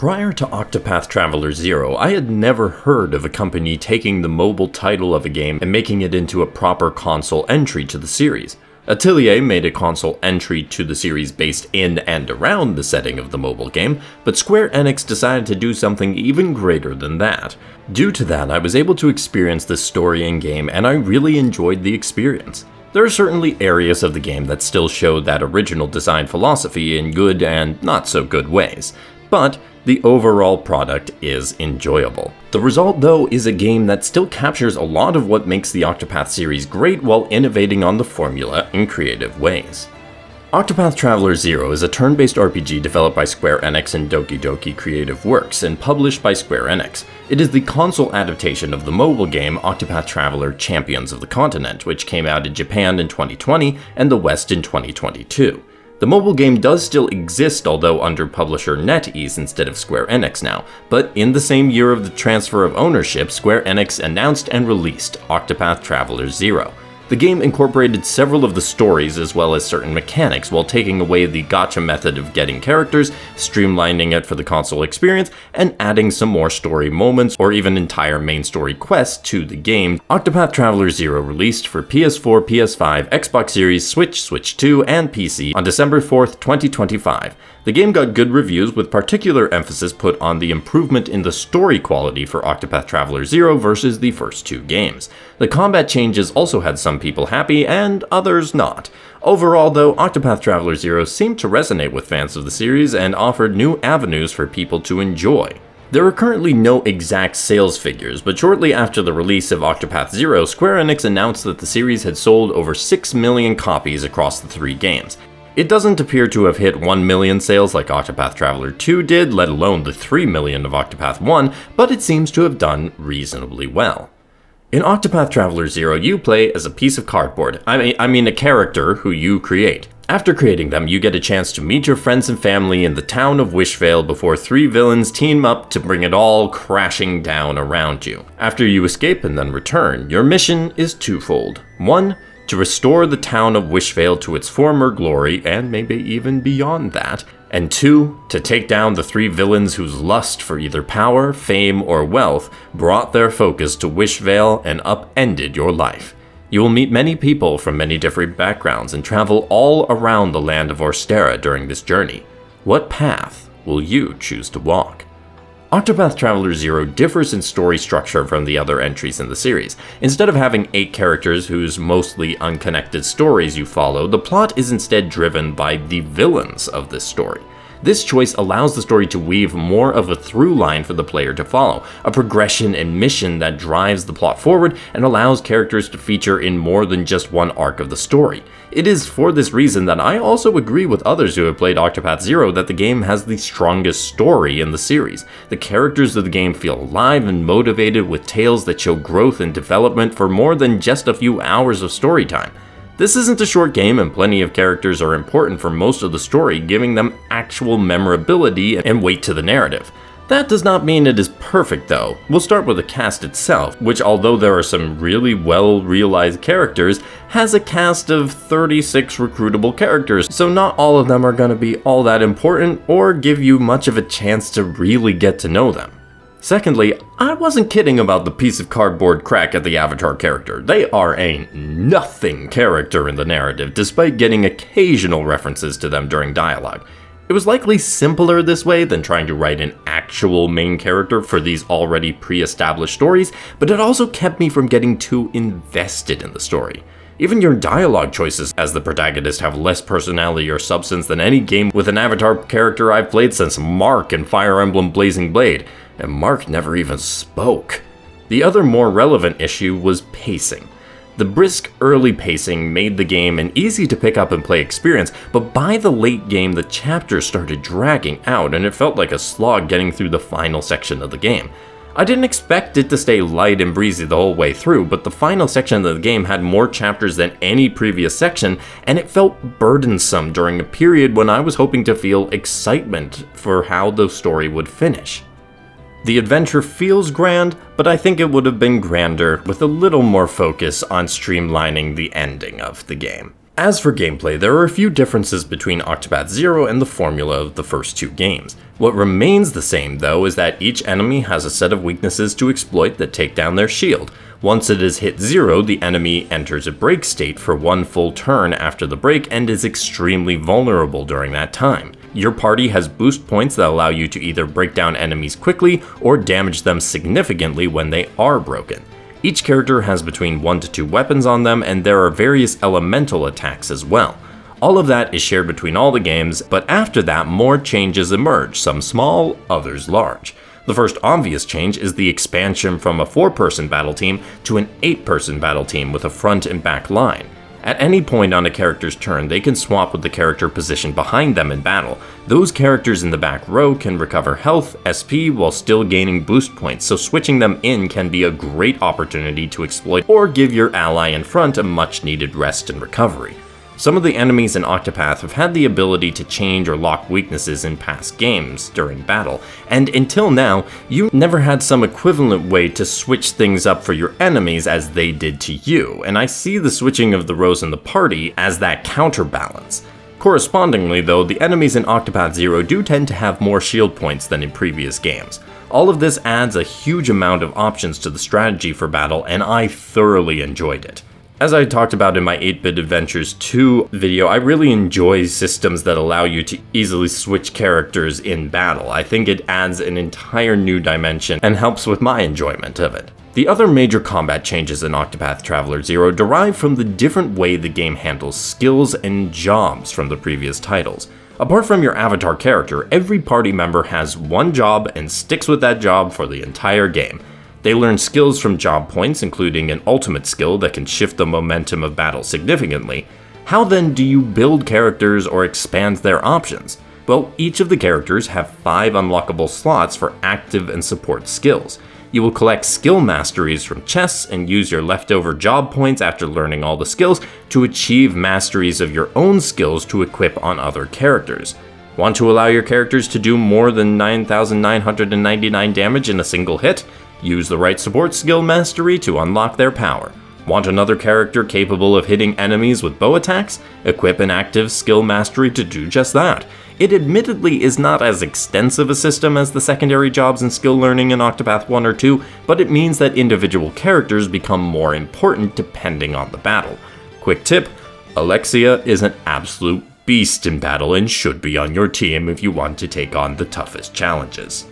Prior to Octopath Traveler 0, I had never heard of a company taking the mobile title of a game and making it into a proper console entry to the series. Atelier made a console entry to the series based in and around the setting of the mobile game, but Square Enix decided to do something even greater than that. Due to that, I was able to experience this story in game, and I really enjoyed the experience. There are certainly areas of the game that still show that original design philosophy in good and not so good ways, but the overall product is enjoyable. The result, though, is a game that still captures a lot of what makes the Octopath series great while innovating on the formula in creative ways. Octopath Traveler 0 is a turn-based RPG developed by Square Enix and Doki Doki Creative Works and published by Square Enix. It is the console adaptation of the mobile game Octopath Traveler Champions of the Continent, which came out in Japan in 2020 and the West in 2022. The mobile game does still exist, although under publisher NetEase instead of Square Enix now, but in the same year of the transfer of ownership, Square Enix announced and released Octopath Traveler 0. The game incorporated several of the stories as well as certain mechanics while taking away the gacha method of getting characters, streamlining it for the console experience, and adding some more story moments or even entire main story quests to the game. Octopath Traveler 0 released for PS4, PS5, Xbox Series, Switch, Switch 2, and PC on December 4th, 2025. The game got good reviews with particular emphasis put on the improvement in the story quality for Octopath Traveler 0 versus the first two games. The combat changes also had some people happy and others not. Overall though, Octopath Traveler 0 seemed to resonate with fans of the series and offered new avenues for people to enjoy. There are currently no exact sales figures, but shortly after the release of Octopath 0, Square Enix announced that the series had sold over 6 million copies across the three games. It doesn't appear to have hit 1 million sales like Octopath Traveler 2 did, let alone the 3 million of Octopath 1, but it seems to have done reasonably well. In Octopath Traveler 0, you play as a piece of cardboard. I mean a character who you create. After creating them, you get a chance to meet your friends and family in the town of Wishvale before three villains team up to bring it all crashing down around you. After you escape and then return, your mission is twofold. 1. To restore the town of Wishvale to its former glory, and maybe even beyond that. And 2. To take down the three villains whose lust for either power, fame, or wealth brought their focus to Wishvale and upended your life. You will meet many people from many different backgrounds and travel all around the land of Orstera during this journey. What path will you choose to walk? Octopath Traveler 0 differs in story structure from the other entries in the series. Instead of having 8 characters whose mostly unconnected stories you follow, the plot is instead driven by the villains of this story. This choice allows the story to weave more of a through line for the player to follow, a progression and mission that drives the plot forward and allows characters to feature in more than just one arc of the story. It is for this reason that I also agree with others who have played Octopath 0 that the game has the strongest story in the series. The characters of the game feel alive and motivated with tales that show growth and development for more than just a few hours of story time. This isn't a short game and plenty of characters are important for most of the story, giving them actual memorability and weight to the narrative. That does not mean it is perfect though. We'll start with the cast itself, which although there are some really well realized characters, has a cast of 36 recruitable characters, so not all of them are going to be all that important or give you much of a chance to really get to know them. Secondly, I wasn't kidding about the piece of cardboard crack at the Avatar character. They are a nothing character in the narrative, despite getting occasional references to them during dialogue. It was likely simpler this way than trying to write an actual main character for these already pre-established stories, but it also kept me from getting too invested in the story. Even your dialogue choices as the protagonist have less personality or substance than any game with an Avatar character I've played since Mark in Fire Emblem Blazing Blade, and Mark never even spoke. The other more relevant issue was pacing. The brisk early pacing made the game an easy to pick up and play experience, but by the late game the chapters started dragging out and it felt like a slog getting through the final section of the game. I didn't expect it to stay light and breezy the whole way through, but the final section of the game had more chapters than any previous section, and it felt burdensome during a period when I was hoping to feel excitement for how the story would finish. The adventure feels grand, but I think it would have been grander with a little more focus on streamlining the ending of the game. As for gameplay, there are a few differences between Octopath Zero and the formula of the first two games. What remains the same, though, is that each enemy has a set of weaknesses to exploit that take down their shield. Once it is hit 0, the enemy enters a break state for one full turn after the break and is extremely vulnerable during that time. Your party has boost points that allow you to either break down enemies quickly or damage them significantly when they are broken. Each character has between 1 to 2 weapons on them, and there are various elemental attacks as well. All of that is shared between all the games, but after that more changes emerge, some small, others large. The first obvious change is the expansion from a 4-person battle team to an 8-person battle team with a front and back line. At any point on a character's turn, they can swap with the character positioned behind them in battle. Those characters in the back row can recover health, SP, while still gaining boost points, so switching them in can be a great opportunity to exploit or give your ally in front a much needed rest and recovery. Some of the enemies in Octopath have had the ability to change or lock weaknesses in past games during battle, and until now, you never had some equivalent way to switch things up for your enemies as they did to you, and I see the switching of the rows in the party as that counterbalance. Correspondingly though, the enemies in Octopath Zero do tend to have more shield points than in previous games. All of this adds a huge amount of options to the strategy for battle, and I thoroughly enjoyed it. As I talked about in my 8-Bit Adventures 2 video, I really enjoy systems that allow you to easily switch characters in battle. I think it adds an entire new dimension and helps with my enjoyment of it. The other major combat changes in Octopath Traveler 0 derive from the different way the game handles skills and jobs from the previous titles. Apart from your avatar character, every party member has one job and sticks with that job for the entire game. They learn skills from job points, including an ultimate skill that can shift the momentum of battle significantly. How then do you build characters or expand their options? Well, each of the characters have 5 unlockable slots for active and support skills. You will collect skill masteries from chests and use your leftover job points after learning all the skills to achieve masteries of your own skills to equip on other characters. Want to allow your characters to do more than 9,999 damage in a single hit? Use the right support skill mastery to unlock their power. Want another character capable of hitting enemies with bow attacks? Equip an active skill mastery to do just that. It admittedly is not as extensive a system as the secondary jobs and skill learning in Octopath 1 or 2, but it means that individual characters become more important depending on the battle. Quick tip, Alexia is an absolute beast in battle and should be on your team if you want to take on the toughest challenges.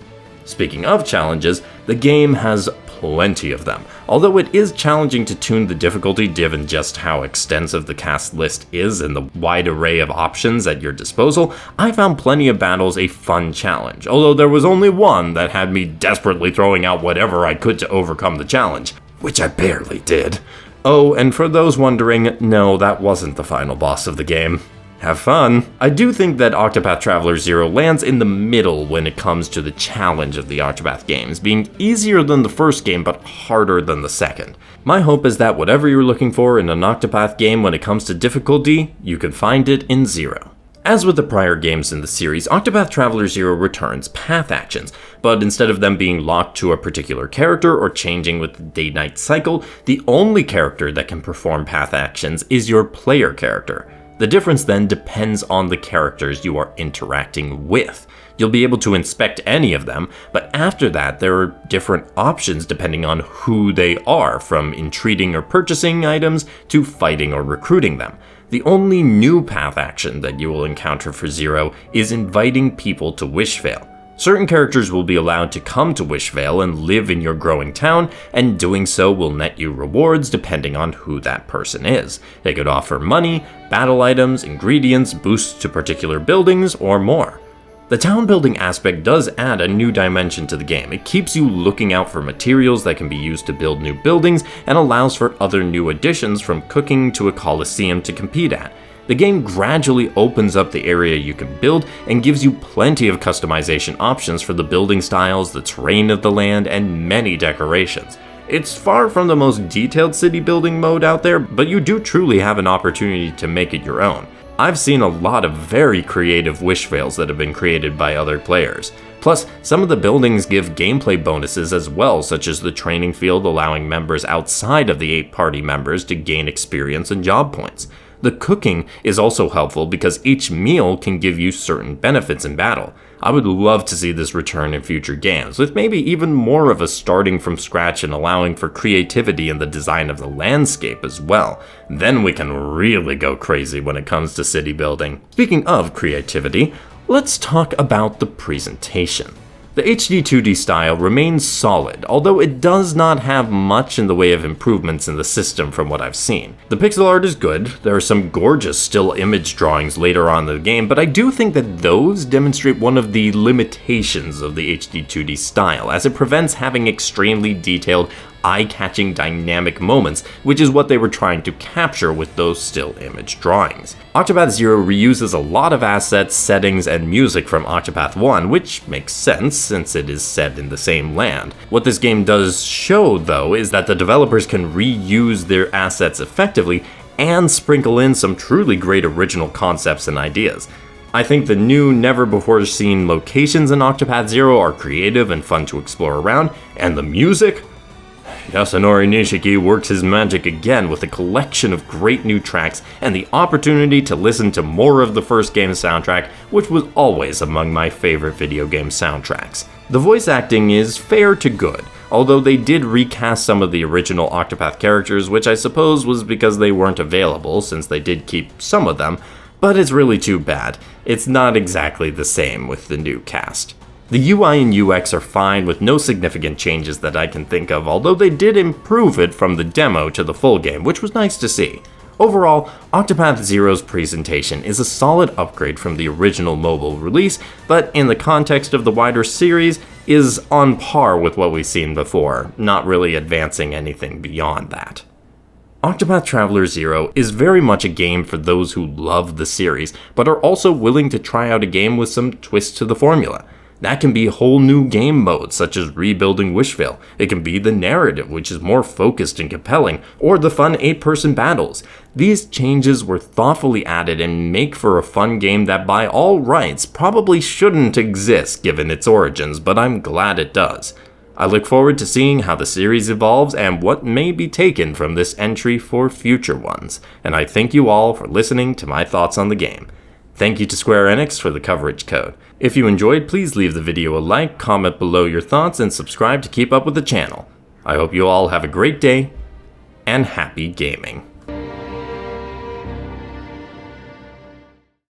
Speaking of challenges, the game has plenty of them. Although it is challenging to tune the difficulty given just how extensive the cast list is and the wide array of options at your disposal, I found plenty of battles a fun challenge, although there was only one that had me desperately throwing out whatever I could to overcome the challenge, which I barely did. Oh, and for those wondering, no, that wasn't the final boss of the game. Have fun. I do think that Octopath Traveler 0 lands in the middle when it comes to the challenge of the Octopath games, being easier than the first game but harder than the second. My hope is that whatever you're looking for in an Octopath game when it comes to difficulty, you can find it in 0. As with the prior games in the series, Octopath Traveler 0 returns path actions, but instead of them being locked to a particular character or changing with the day-night cycle, the only character that can perform path actions is your player character. The difference then depends on the characters you are interacting with. You'll be able to inspect any of them, but after that there are different options depending on who they are, from entreating or purchasing items to fighting or recruiting them. The only new path action that you will encounter for 0 is inviting people to Wishvale. Certain characters will be allowed to come to Wishvale and live in your growing town, and doing so will net you rewards depending on who that person is. They could offer money, battle items, ingredients, boosts to particular buildings, or more. The town building aspect does add a new dimension to the game. It keeps you looking out for materials that can be used to build new buildings and allows for other new additions, from cooking to a coliseum to compete at. The game gradually opens up the area you can build and gives you plenty of customization options for the building styles, the terrain of the land, and many decorations. It's far from the most detailed city building mode out there, but you do truly have an opportunity to make it your own. I've seen a lot of very creative Wishvales that have been created by other players. Plus, some of the buildings give gameplay bonuses as well, such as the training field allowing members outside of the 8 party members to gain experience and job points. The cooking is also helpful because each meal can give you certain benefits in battle. I would love to see this return in future games, with maybe even more of us starting from scratch and allowing for creativity in the design of the landscape as well. Then we can really go crazy when it comes to city building. Speaking of creativity, let's talk about the presentation. The HD 2D style remains solid, although it does not have much in the way of improvements in the system from what I've seen. The pixel art is good, there are some gorgeous still image drawings later on in the game, but I do think that those demonstrate one of the limitations of the HD 2D style, as it prevents having extremely detailed, eye-catching dynamic moments, which is what they were trying to capture with those still image drawings. Octopath Zero reuses a lot of assets, settings, and music from Octopath 1, which makes sense since it is set in the same land. What this game does show, though, is that the developers can reuse their assets effectively and sprinkle in some truly great original concepts and ideas. I think the new, never-before-seen locations in Octopath Zero are creative and fun to explore around, and the music? Yasunori Nishiki works his magic again with a collection of great new tracks and the opportunity to listen to more of the first game's soundtrack, which was always among my favorite video game soundtracks. The voice acting is fair to good, although they did recast some of the original Octopath characters, which I suppose was because they weren't available since they did keep some of them, but it's really too bad. It's not exactly the same with the new cast. The UI and UX are fine with no significant changes that I can think of, although they did improve it from the demo to the full game, which was nice to see. Overall, Octopath Zero's presentation is a solid upgrade from the original mobile release, but in the context of the wider series, is on par with what we've seen before, not really advancing anything beyond that. Octopath Traveler 0 is very much a game for those who love the series, but are also willing to try out a game with some twists to the formula. That can be whole new game modes, such as rebuilding Wishvale. It can be the narrative, which is more focused and compelling, or the fun 8-person battles. These changes were thoughtfully added and make for a fun game that by all rights probably shouldn't exist given its origins, but I'm glad it does. I look forward to seeing how the series evolves and what may be taken from this entry for future ones, and I thank you all for listening to my thoughts on the game. Thank you to Square Enix for the coverage code. If you enjoyed, please leave the video a like, comment below your thoughts, and subscribe to keep up with the channel. I hope you all have a great day, and happy gaming.